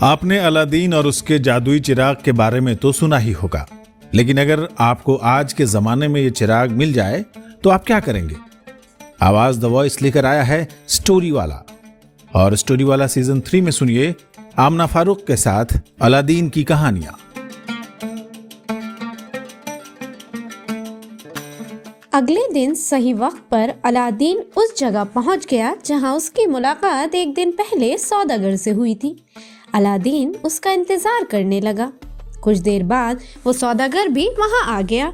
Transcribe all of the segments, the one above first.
آپ نے الادین اور اس کے جادوئی چراغ کے بارے میں تو سنا ہی ہوگا، لیکن اگر آپ کو آج کے زمانے میں یہ چراغ مل جائے تو آپ کیا کریں گے؟ آواز دا وائس لے کر آیا ہے سٹوری والا، اور سٹوری والا سیزن 3 میں سنیے آمنہ فاروق کے ساتھ الادین کی کہانیاں۔ اگلے دن صحیح وقت پر الادین اس جگہ پہنچ گیا جہاں اس کی ملاقات ایک دن پہلے سوداگر سے ہوئی تھی۔ الادین اس کا انتظار کرنے لگا۔ کچھ دیر بعد وہ سوداگر بھی وہاں آ گیا۔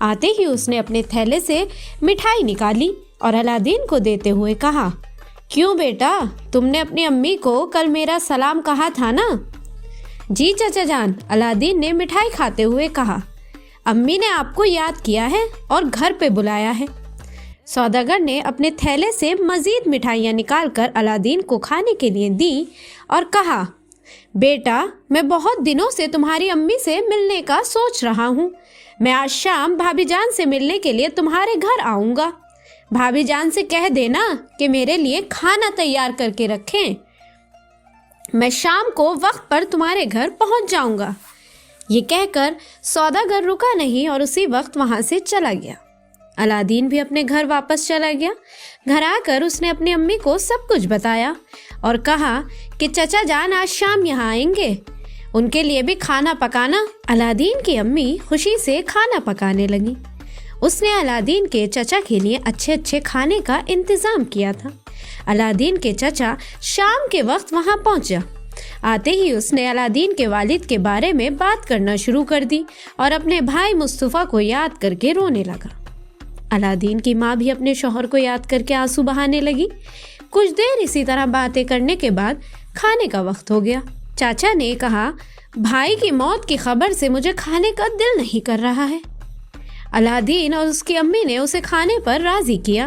آتے ہی اس نے اپنے تھیلے سے مٹھائی نکالی اور الادین کو دیتے ہوئے کہا، کیوں بیٹا، تم نے اپنی امی کو کل میرا سلام کہا تھا نا؟ جی چچا جان، الادین نے مٹھائی کھاتے ہوئے کہا، امی نے آپ کو یاد کیا ہے اور گھر پہ بلایا ہے۔ سوداگر نے اپنے تھیلے سے مزید مٹھائیاں نکال کر الادین کو کھانے کے لیے دی اور کہا، بیٹا، میں بہت دنوں سے تمہاری امی سے ملنے کا سوچ رہا ہوں۔ میں آج شام بھابھی جان سے ملنے کے لیے تمہارے گھر آؤں گا۔ بھابھی جان سے کہہ دینا کہ میرے لیے کھانا تیار کر کے رکھیں۔ میں شام کو وقت پر تمہارے گھر پہنچ جاؤں گا۔ یہ کہہ کر سوداگر رکا نہیں اور اسی وقت وہاں سے چلا گیا۔ الادین بھی اپنے گھر واپس چلا گیا۔ گھر آ کر اس نے اپنی امی کو سب کچھ بتایا اور کہا کہ چچا جان آج شام یہاں آئیں گے، ان کے لیے بھی کھانا پکانا۔ الادین کی امی خوشی سے کھانا پکانے لگی۔ اس نے الادین کے چچا کے لیے اچھے اچھے کھانے کا انتظام کیا تھا۔ الادین کے چچا شام کے وقت وہاں پہنچا۔ آتے ہی اس نے الادین کے والد کے بارے میں بات کرنا شروع کر دی اور اپنے بھائی مصطفیٰ کو یاد کر کے رونے لگا۔ الادین کی ماں بھی اپنے شوہر کو یاد کر کے آنسو بہانے لگی۔ کچھ دیر اسی طرح باتیں کرنے کے بعد کھانے کا وقت ہو گیا۔ چاچا نے کہا، بھائی کی موت کی خبر سے مجھے کھانے کا دل نہیں کر رہا ہے۔ الادین اور اس کی امی نے اسے کھانے پر راضی کیا۔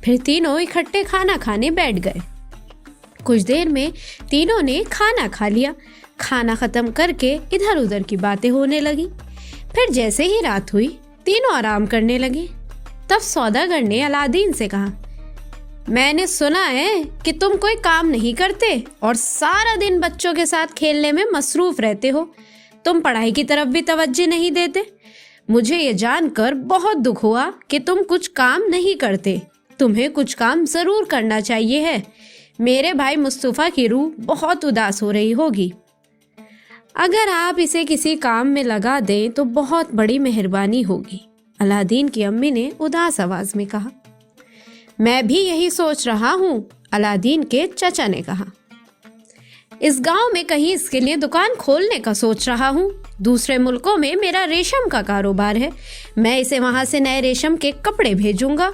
پھر تینوں اکٹھے کھانا کھانے بیٹھ گئے۔ کچھ دیر میں تینوں نے کھانا کھا لیا۔ کھانا ختم کر کے ادھر ادھر کی باتیں ہونے لگی۔ پھر جیسے ہی رات ہوئی تینوں آرام کرنے لگے۔ تب سوداگر نے الادین سے کہا، میں نے سنا ہے کہ تم کوئی کام نہیں کرتے اور سارا دن بچوں کے ساتھ کھیلنے میں مصروف رہتے ہو، تم پڑھائی کی طرف بھی توجہ نہیں دیتے۔ مجھے یہ جان کر بہت دکھ ہوا کہ تم کچھ کام نہیں کرتے۔ تمہیں کچھ کام ضرور کرنا چاہیے ہے۔ میرے بھائی مصطفیٰ کی روح بہت اداس ہو رہی ہوگی۔ اگر آپ اسے کسی کام میں لگا دیں تو بہت بڑی مہربانی ہوگی، الادین کی امی نے اداس آواز میں کہا۔ میں بھی یہی سوچ رہا ہوں، الادین کے چچا نے کہا۔ اس گاؤں میں کہیں اس کے لیے دکان کھولنے کا سوچ رہا ہوں۔ دوسرے ملکوں میں میرا ریشم کا کاروبار ہے۔ میں اسے وہاں سے نئے ریشم کے کپڑے بھیجوں گا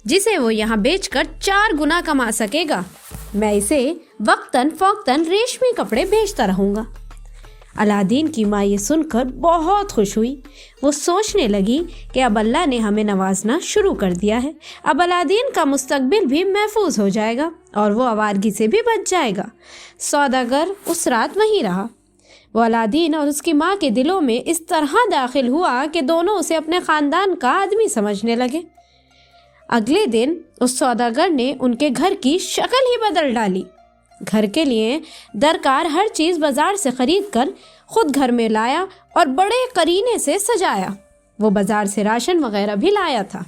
جسے وہ یہاں بیچ کر 4 گنا کما سکے گا۔ میں اسے وقتاً فوقتاً ریشمی کپڑے بھیجتا رہوں گا۔ الادین کی ماں یہ سن کر بہت خوش ہوئی۔ وہ سوچنے لگی کہ اب اللہ نے ہمیں نوازنا شروع کر دیا ہے۔ اب الادین کا مستقبل بھی محفوظ ہو جائے گا اور وہ آوارگی سے بھی بچ جائے گا۔ سوداگر اس رات وہیں رہا۔ وہ الادین اور اس کی ماں کے دلوں میں اس طرح داخل ہوا کہ دونوں اسے اپنے خاندان کا آدمی سمجھنے لگے۔ اگلے دن اس سوداگر نے ان کے گھر کی شکل ہی بدل ڈالی۔ گھر کے لیے درکار ہر چیز بازار سے خرید کر خود گھر میں لایا اور بڑے قرینے سے سجایا۔ وہ بازار سے راشن وغیرہ بھی لایا تھا۔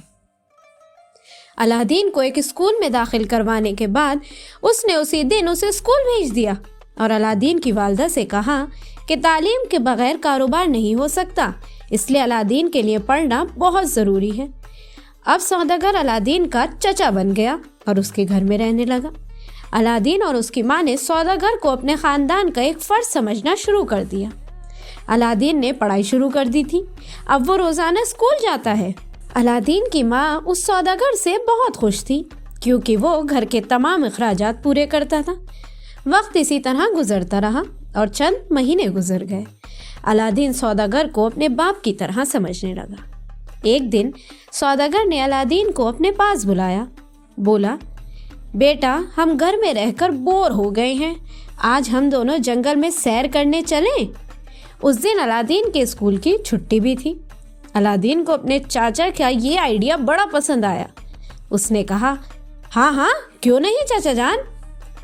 الادین کو ایک اسکول میں داخل کروانے کے بعد اس نے اسی دن اسے اسکول بھیج دیا اور الادین کی والدہ سے کہا کہ تعلیم کے بغیر کاروبار نہیں ہو سکتا، اس لیے الادین کے لیے پڑھنا بہت ضروری ہے۔ اب سوداگر الادین کا چچا بن گیا اور اس کے گھر میں رہنے لگا۔ الادین اور اس کی ماں نے سوداگر کو اپنے خاندان کا ایک فرد سمجھنا شروع کر دیا۔ الادین نے پڑھائی شروع کر دی تھی۔ اب وہ روزانہ اسکول جاتا ہے۔ الادین کی ماں اس سوداگر سے بہت خوش تھی کیونکہ وہ گھر کے تمام اخراجات پورے کرتا تھا۔ وقت اسی طرح گزرتا رہا اور چند مہینے گزر گئے۔ الادین سوداگر کو اپنے باپ کی طرح سمجھنے لگا۔ ایک دن سوداگر نے الادین کو اپنے پاس بلایا۔ بولا، بیٹا، ہم گھر میں رہ کر بور ہو گئے ہیں، آج ہم دونوں جنگل میں سیر کرنے چلیں۔ اس دن الادین کے اسکول کی چھٹی بھی تھی۔ الادین کو اپنے چاچا کا یہ آئیڈیا بڑا پسند آیا۔ اس نے کہا، ہاں ہاں، کیوں نہیں چاچا جان۔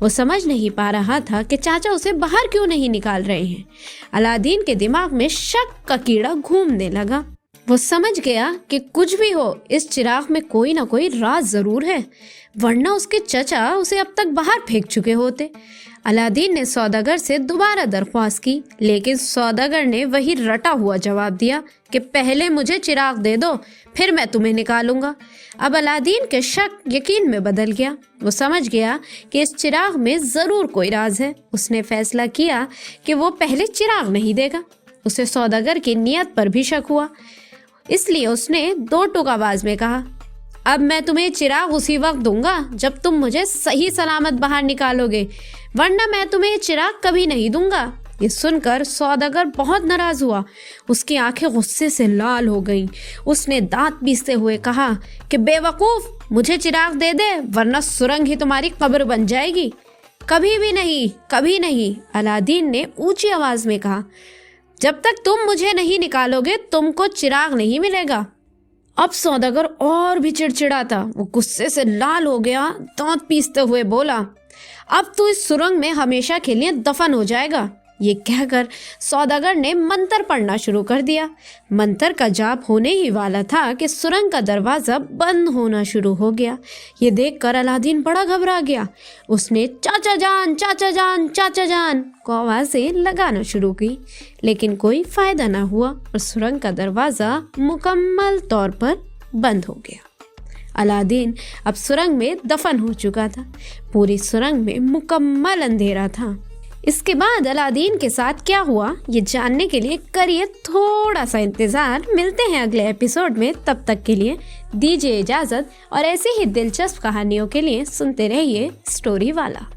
وہ سمجھ نہیں پا رہا تھا کہ چاچا اسے باہر کیوں نہیں نکال رہے ہیں۔ الادین کے دماغ میں شک کا کیڑا گھومنے لگا۔ وہ سمجھ گیا کہ کچھ بھی ہو اس چراغ میں کوئی نہ کوئی راز ضرور ہے، ورنہ اس کے چچا اسے اب تک باہر پھینک چکے ہوتے۔ الادین نے سوداگر سے دوبارہ درخواست کی، لیکن سوداگر نے وہی رٹا ہوا جواب دیا کہ پہلے مجھے چراغ دے دو، پھر میں تمہیں نکالوں گا۔ اب الادین کے شک یقین میں بدل گیا۔ وہ سمجھ گیا کہ اس چراغ میں ضرور کوئی راز ہے۔ اس نے فیصلہ کیا کہ وہ پہلے چراغ نہیں دے گا۔ اسے سوداگر کی نیت پر بھی شک ہوا، اس لیے اس نے دو ٹوک آواز میں کہا، اب میں تمہیں چراغ اسی وقت دوں گا جب تم مجھے صحیح سلامت باہر نکالو گے، ورنہ میں تمہیں چراغ کبھی نہیں دوں گا۔ یہ سن کر سوداگر بہت ناراض ہوا، اس کی آنکھیں غصے سے لال ہو گئیں۔ اس نے دانت پیستے ہوئے کہا کہ بے وقوف، مجھے چراغ دے دے ورنہ سرنگ ہی تمہاری قبر بن جائے گی۔ کبھی بھی نہیں، کبھی نہیں، الادین نے اونچی آواز میں کہا، جب تک تم مجھے نہیں نکالو گے تم کو چراغ نہیں ملے گا۔ اب سوداگر اور بھی چڑچڑا تھا، وہ غصے سے لال ہو گیا، دانت پیستے ہوئے بولا، اب تو اس سرنگ میں ہمیشہ کے لیے دفن ہو جائے گا۔ یہ کہہ کر سوداگر نے منتر پڑھنا شروع کر دیا۔ منتر کا جاپ ہونے ہی والا تھا کہ سرنگ کا دروازہ بند ہونا شروع ہو گیا۔ یہ دیکھ کر الادین بڑا گھبرا گیا۔ اس نے چاچا جان، چاچا جان، چاچا جان کو آوازیں لگانا شروع کی، لیکن کوئی فائدہ نہ ہوا اور سرنگ کا دروازہ مکمل طور پر بند ہو گیا۔ الادین اب سرنگ میں دفن ہو چکا تھا۔ پوری سرنگ میں مکمل اندھیرا تھا۔ اس کے بعد الادین کے ساتھ کیا ہوا یہ جاننے کے لیے کریے تھوڑا سا انتظار۔ ملتے ہیں اگلے ایپیسوڈ میں، تب تک کے لیے دیجیے اجازت، اور ایسے ہی دلچسپ کہانیوں کے لیے سنتے رہیے اسٹوری والا۔